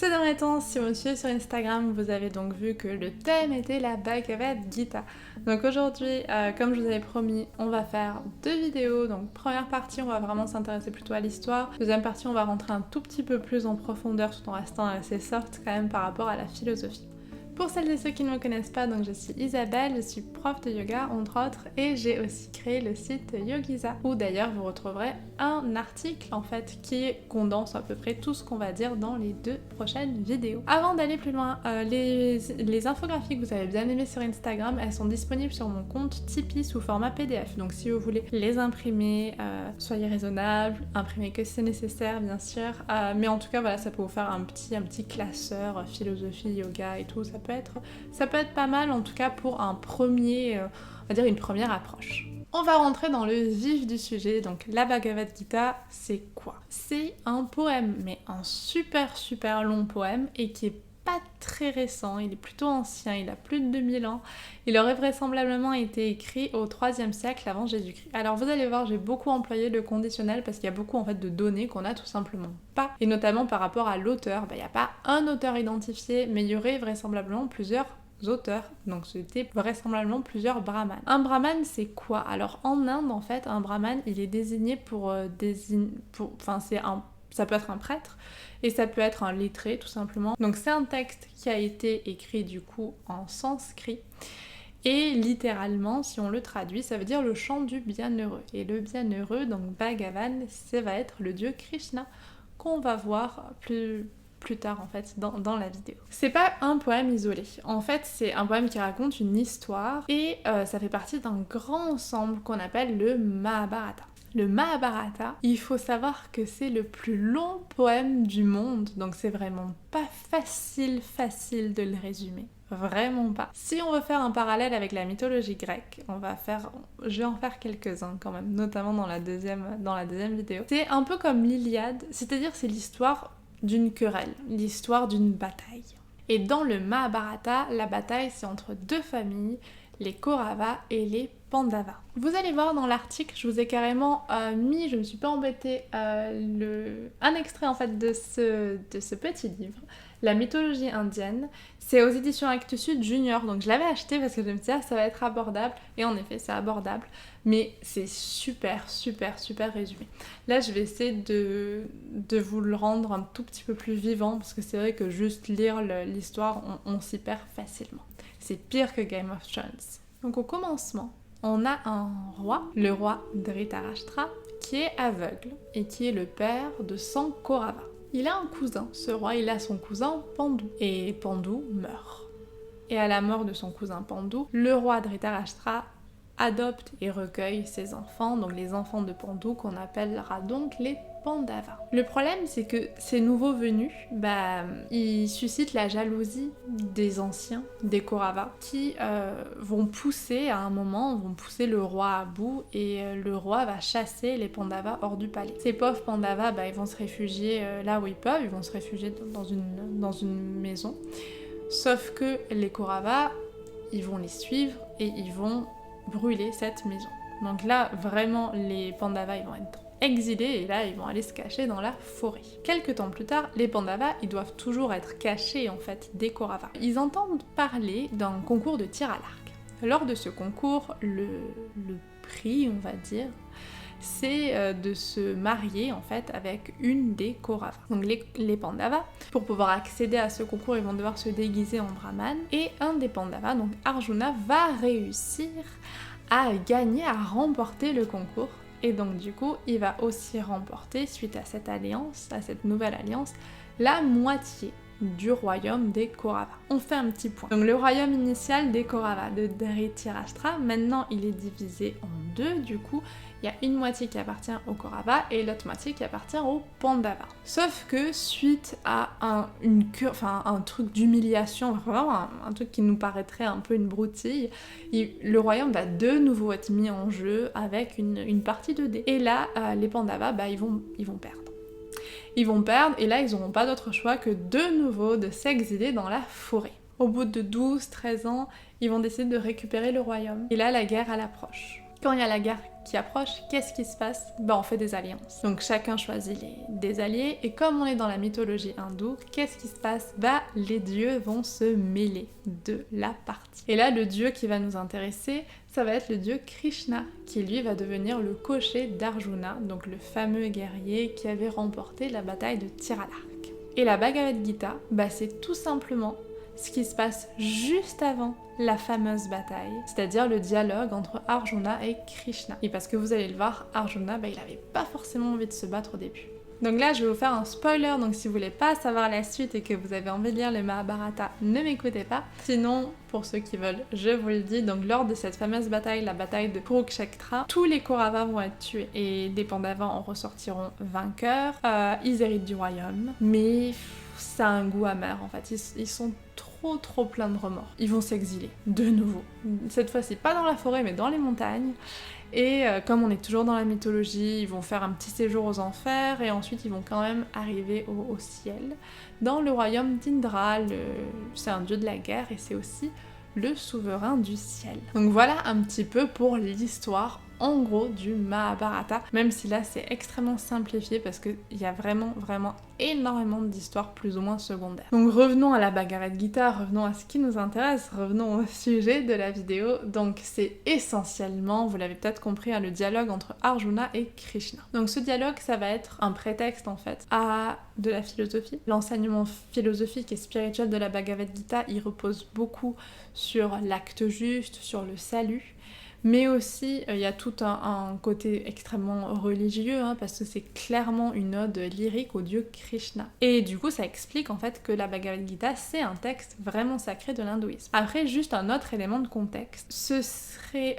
Ces derniers temps, si vous me suivez sur Instagram, vous avez donc vu que le thème était la Bhagavad Gita. Donc aujourd'hui, comme je vous avais promis, on va faire 2 vidéos. Donc première partie, on va vraiment s'intéresser plutôt à l'histoire. Deuxième partie, on va rentrer un tout petit peu plus en profondeur tout en restant assez soft quand même par rapport à la philosophie. Pour celles et ceux qui ne me connaissent pas, donc je suis Isabelle, je suis prof de yoga entre autres et j'ai aussi créé le site Yogiza où d'ailleurs vous retrouverez un article en fait qui condense à peu près tout ce qu'on va dire dans les 2 prochaines vidéos. Avant d'aller plus loin, les infographies que vous avez bien aimées sur Instagram, elles sont disponibles sur mon compte Tipeee sous format PDF. Donc si vous voulez les imprimer, soyez raisonnable, imprimez que c'est nécessaire bien sûr, mais en tout cas voilà, ça peut vous faire un petit classeur philosophie, yoga et tout, ça peut être pas mal en tout cas pour un premier, on va dire une première approche. On va rentrer dans le vif du sujet, donc la Bhagavad Gita, c'est quoi? C'est un poème, mais un super long poème et qui est pas très récent, il est plutôt ancien, il a plus de 2000 ans. Il aurait vraisemblablement été écrit au 3e siècle avant Jésus-Christ. Alors vous allez voir, j'ai beaucoup employé le conditionnel parce qu'il y a beaucoup en fait de données qu'on a tout simplement pas. Et notamment par rapport à l'auteur, il n'y a pas un auteur identifié, mais il y aurait vraisemblablement plusieurs auteurs, donc c'était vraisemblablement plusieurs brahmanes. Un brahmane c'est quoi? Alors en Inde en fait, un brahmane il est désigné ça peut être un prêtre et ça peut être un lettré tout simplement. Donc c'est un texte qui a été écrit du coup en sanskrit et littéralement si on le traduit ça veut dire le chant du bienheureux. Et le bienheureux, donc Bhagavan, ça va être le dieu Krishna qu'on va voir plus tard en fait dans la vidéo. C'est pas un poème isolé, en fait c'est un poème qui raconte une histoire et ça fait partie d'un grand ensemble qu'on appelle le Mahabharata. Le Mahabharata, il faut savoir que c'est le plus long poème du monde, donc c'est vraiment pas facile de le résumer. Vraiment pas. Si on veut faire un parallèle avec la mythologie grecque, je vais en faire quelques-uns quand même, notamment dans la deuxième vidéo. C'est un peu comme l'Iliade, c'est-à-dire c'est l'histoire d'une querelle, l'histoire d'une bataille. Et dans le Mahabharata, la bataille c'est entre 2 familles, les Kauravas et les Pandavas. Vous allez voir dans l'article, je vous ai carrément mis, je me suis pas embêtée, un extrait en fait de ce petit livre, La mythologie indienne. C'est aux éditions Actes Sud Junior, donc je l'avais acheté parce que je me disais ça va être abordable, et en effet c'est abordable, mais c'est super résumé. Là je vais essayer de vous le rendre un tout petit peu plus vivant, parce que c'est vrai que juste lire l'histoire, on s'y perd facilement. C'est pire que Game of Thrones. Donc au commencement, on a un roi, le roi Dhritarashtra, qui est aveugle et qui est le père de 100 Kauravas. Il a un cousin, ce roi, il a son cousin Pandu, et Pandu meurt. Et à la mort de son cousin Pandu, le roi Dhritarashtra adopte et recueille ses enfants, donc les enfants de Pandu qu'on appellera donc les Pandavas. Le problème c'est que ces nouveaux venus, ils suscitent la jalousie des anciens, des Kauravas, qui vont pousser le roi à bout et le roi va chasser les Pandavas hors du palais. Ces pauvres Pandavas, ils vont se réfugier là où ils peuvent, ils vont se réfugier dans une maison. Sauf que les Kauravas, ils vont les suivre et ils vont brûler cette maison. Donc là, vraiment, les Pandavas, ils vont être exilés et là, ils vont aller se cacher dans la forêt. Quelques temps plus tard, les Pandavas, ils doivent toujours être cachés, en fait, des Kauravas. Ils entendent parler d'un concours de tir à l'arc. Lors de ce concours, le prix, on va dire, c'est de se marier en fait avec une des Kauravas. Donc les Pandavas, pour pouvoir accéder à ce concours, ils vont devoir se déguiser en brahman, et un des Pandavas, donc Arjuna, va réussir à gagner, à remporter le concours, et donc du coup il va aussi remporter, suite à cette nouvelle alliance, la moitié du royaume des Kauravas. On fait un petit point. Donc le royaume initial des Kauravas, de Dhritarashtra, maintenant il est divisé en 2 du coup. Il y a une moitié qui appartient aux Kauravas et l'autre moitié qui appartient aux Pandavas. Sauf que suite à un truc d'humiliation, vraiment un truc qui nous paraîtrait un peu une broutille, le royaume va de nouveau être mis en jeu avec une partie de dés. Et là, les Pandavas, ils vont perdre. Ils vont perdre et là ils n'auront pas d'autre choix que de nouveau de s'exiler dans la forêt. Au bout de 12-13 ans, ils vont décider de récupérer le royaume. Et là la guerre elle approche. Quand il y a la guerre qui approche, qu'est-ce qui se passe? On fait des alliances. Donc chacun choisit des alliés, et comme on est dans la mythologie hindoue, qu'est-ce qui se passe? Les dieux vont se mêler de la partie. Et là, le dieu qui va nous intéresser, ça va être le dieu Krishna, qui lui va devenir le cocher d'Arjuna, donc le fameux guerrier qui avait remporté la bataille de Tir à l'arc. Et la Bhagavad Gita, c'est tout simplement ce qui se passe juste avant la fameuse bataille, c'est-à-dire le dialogue entre Arjuna et Krishna. Et parce que vous allez le voir, Arjuna, il avait pas forcément envie de se battre au début. Donc là, je vais vous faire un spoiler, donc si vous voulez pas savoir la suite et que vous avez envie de lire le Mahabharata, ne m'écoutez pas. Sinon, pour ceux qui veulent, je vous le dis, donc lors de cette fameuse bataille, la bataille de Kurukshetra, tous les Kauravas vont être tués, et des Pandavas en ressortiront vainqueurs, ils héritent du royaume, mais ça a un goût amer en fait, ils sont trop pleins de remords. Ils vont s'exiler, de nouveau. Cette fois-ci, pas dans la forêt, mais dans les montagnes. Et comme on est toujours dans la mythologie, ils vont faire un petit séjour aux enfers, et ensuite ils vont quand même arriver au ciel, dans le royaume d'Indra. C'est un dieu de la guerre, et c'est aussi le souverain du ciel. Donc voilà un petit peu pour l'histoire en gros du Mahabharata, même si là c'est extrêmement simplifié parce qu'il y a vraiment énormément d'histoires plus ou moins secondaires. Donc revenons à la Bhagavad Gita, revenons à ce qui nous intéresse, revenons au sujet de la vidéo. Donc c'est essentiellement, vous l'avez peut-être compris, le dialogue entre Arjuna et Krishna. Donc ce dialogue, ça va être un prétexte en fait à de la philosophie. L'enseignement philosophique et spirituel de la Bhagavad Gita, il repose beaucoup sur l'acte juste, sur le salut. Mais aussi, il y a tout un côté extrêmement religieux, parce que c'est clairement une ode lyrique au dieu Krishna. Et du coup, ça explique en fait que la Bhagavad Gita, c'est un texte vraiment sacré de l'hindouisme. Après, juste un autre élément de contexte, ce serait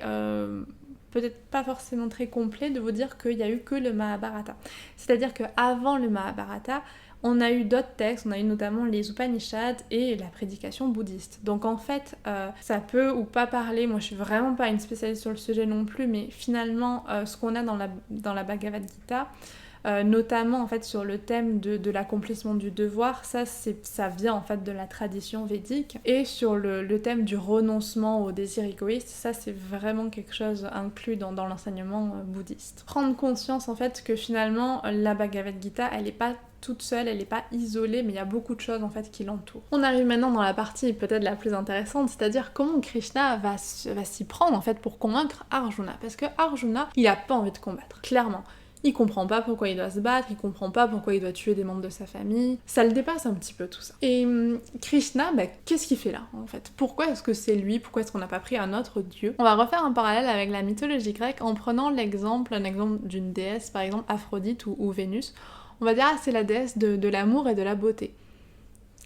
peut-être pas forcément très complet de vous dire qu'il n'y a eu que le Mahabharata. C'est-à-dire qu'avant le Mahabharata, on a eu d'autres textes, on a eu notamment les Upanishads et la prédication bouddhiste. Donc en fait, ça peut ou pas parler, moi je suis vraiment pas une spécialiste sur le sujet non plus, mais finalement, ce qu'on a dans la Bhagavad Gita, notamment en fait sur le thème de l'accomplissement du devoir, ça vient en fait de la tradition védique, et sur le thème du renoncement au désir égoïste, ça c'est vraiment quelque chose inclus dans l'enseignement bouddhiste. Prendre conscience en fait que finalement la Bhagavad Gita, elle est pas toute seule, elle n'est pas isolée, mais il y a beaucoup de choses en fait qui l'entourent. On arrive maintenant dans la partie peut-être la plus intéressante, c'est-à-dire comment Krishna va s'y prendre en fait pour convaincre Arjuna, parce que Arjuna, il a pas envie de combattre, clairement. Il comprend pas pourquoi il doit se battre, il comprend pas pourquoi il doit tuer des membres de sa famille, ça le dépasse un petit peu tout ça. Et Krishna, qu'est-ce qu'il fait là en fait? Pourquoi est-ce que c'est lui? Pourquoi est-ce qu'on n'a pas pris un autre dieu? On va refaire un parallèle avec la mythologie grecque en prenant un exemple d'une déesse, par exemple Aphrodite ou Vénus. On va dire, c'est la déesse de l'amour et de la beauté.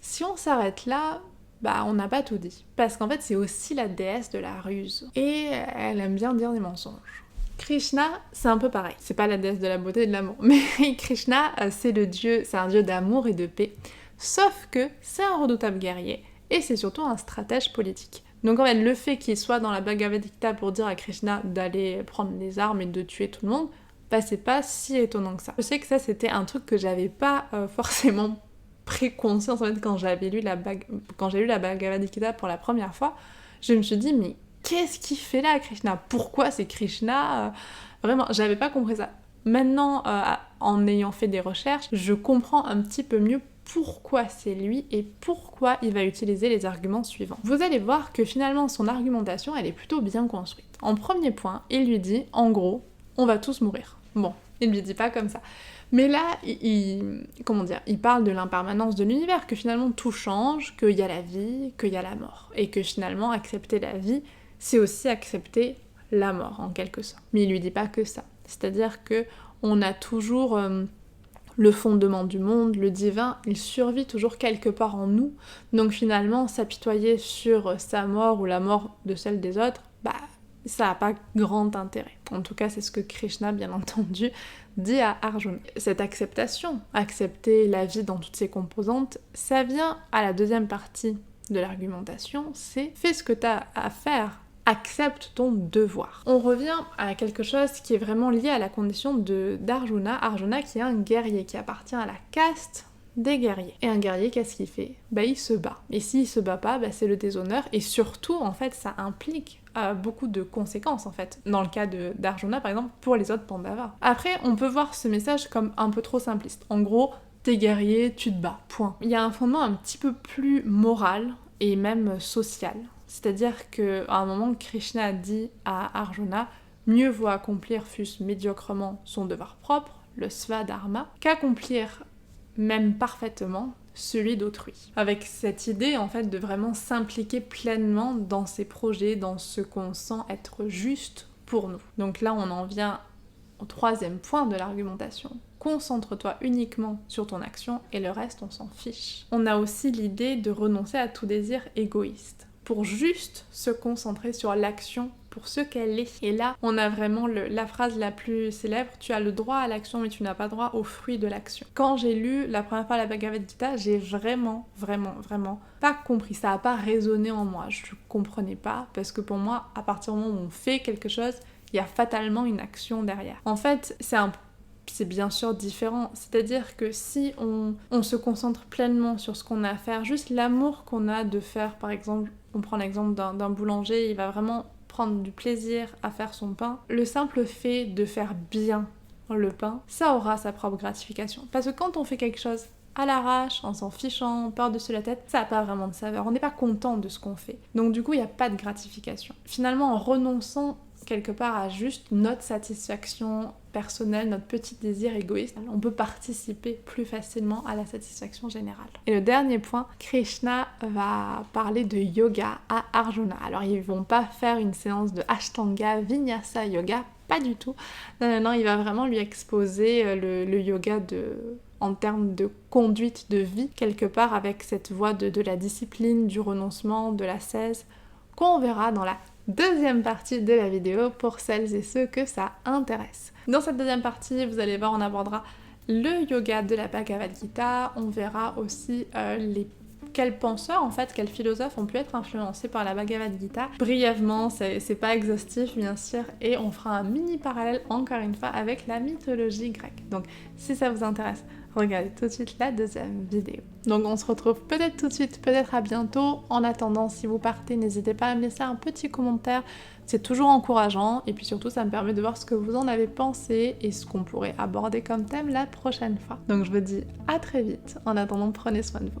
Si on s'arrête là, on n'a pas tout dit. Parce qu'en fait, c'est aussi la déesse de la ruse. Et elle aime bien dire des mensonges. Krishna, c'est un peu pareil. C'est pas la déesse de la beauté et de l'amour. Mais Krishna, c'est un dieu d'amour et de paix. Sauf que c'est un redoutable guerrier. Et c'est surtout un stratège politique. Donc en fait, le fait qu'il soit dans la Bhagavad Gita pour dire à Krishna d'aller prendre les armes et de tuer tout le monde, c'est pas si étonnant que ça. Je sais que ça c'était un truc que j'avais pas forcément pris conscience en fait quand j'ai lu la Bhagavad Gita pour la première fois. Je me suis dit mais qu'est-ce qu'il fait là Krishna? Pourquoi c'est Krishna? Vraiment, j'avais pas compris ça. Maintenant, en ayant fait des recherches, je comprends un petit peu mieux pourquoi c'est lui et pourquoi il va utiliser les arguments suivants. Vous allez voir que finalement son argumentation elle est plutôt bien construite. En premier point, il lui dit en gros, on va tous mourir. Bon, il lui dit pas comme ça. Mais là, il parle de l'impermanence de l'univers, que finalement tout change, qu'il y a la vie, qu'il y a la mort. Et que finalement, accepter la vie, c'est aussi accepter la mort, en quelque sorte. Mais il lui dit pas que ça. C'est-à-dire que on a toujours le fondement du monde, le divin, il survit toujours quelque part en nous. Donc finalement, s'apitoyer sur sa mort ou la mort de celle des autres, ça n'a pas grand intérêt. En tout cas, c'est ce que Krishna, bien entendu, dit à Arjuna. Cette acceptation, accepter la vie dans toutes ses composantes, ça vient à la deuxième partie de l'argumentation, c'est fais ce que t'as à faire, accepte ton devoir. On revient à quelque chose qui est vraiment lié à la condition d'Arjuna. Arjuna qui est un guerrier, qui appartient à la caste des guerriers. Et un guerrier, qu'est-ce qu'il fait? Il se bat. Et s'il se bat pas, c'est le déshonneur. Et surtout, en fait, ça implique beaucoup de conséquences, en fait. Dans le cas d'Arjuna, par exemple, pour les autres Pandavas. Après, on peut voir ce message comme un peu trop simpliste. En gros, t'es guerrier, tu te bats, point. Il y a un fondement un petit peu plus moral et même social. C'est-à-dire qu'à un moment, Krishna a dit à Arjuna, mieux vaut accomplir, fût-ce médiocrement, son devoir propre, le svadharma, qu'accomplir même parfaitement celui d'autrui. Avec cette idée en fait de vraiment s'impliquer pleinement dans ses projets, dans ce qu'on sent être juste pour nous. Donc là on en vient au troisième point de l'argumentation. Concentre-toi uniquement sur ton action et le reste on s'en fiche. On a aussi l'idée de renoncer à tout désir égoïste pour juste se concentrer sur l'action pour ce qu'elle est. Et là, on a vraiment la phrase la plus célèbre, tu as le droit à l'action mais tu n'as pas droit au fruit de l'action. Quand j'ai lu la première fois la Bhagavad Gita, j'ai vraiment pas compris, ça n'a pas résonné en moi, je comprenais pas, parce que pour moi, à partir du moment où on fait quelque chose, il y a fatalement une action derrière. En fait, c'est bien sûr différent, c'est-à-dire que si on se concentre pleinement sur ce qu'on a à faire, juste l'amour qu'on a de faire, par exemple, on prend l'exemple d'un boulanger, il va vraiment prendre du plaisir à faire son pain, le simple fait de faire bien le pain, ça aura sa propre gratification. Parce que quand on fait quelque chose à l'arrache, en s'en fichant, par-dessus la tête, ça n'a pas vraiment de saveur, on n'est pas content de ce qu'on fait. Donc du coup, il n'y a pas de gratification. Finalement, en renonçant quelque part à juste notre satisfaction personnelle, notre petit désir égoïste, on peut participer plus facilement à la satisfaction générale. Et le dernier point, Krishna va parler de yoga à Arjuna. Alors ils vont pas faire une séance de Ashtanga Vinyasa Yoga, pas du tout. Non, il va vraiment lui exposer le yoga en termes de conduite de vie, quelque part avec cette voie de la discipline, du renoncement, de l'ascèse, qu'on verra dans la deuxième partie de la vidéo pour celles et ceux que ça intéresse. Dans cette deuxième partie, vous allez voir, on abordera le yoga de la Bhagavad Gita, on verra aussi quels penseurs, en fait, quels philosophes ont pu être influencés par la Bhagavad Gita. Brièvement, c'est pas exhaustif bien sûr, et on fera un mini parallèle encore une fois avec la mythologie grecque. Donc si ça vous intéresse, regardez tout de suite la deuxième vidéo. Donc on se retrouve peut-être tout de suite, peut-être à bientôt. En attendant, si vous partez, n'hésitez pas à me laisser un petit commentaire. C'est toujours encourageant et puis surtout ça me permet de voir ce que vous en avez pensé et ce qu'on pourrait aborder comme thème la prochaine fois. Donc je vous dis à très vite. En attendant, prenez soin de vous.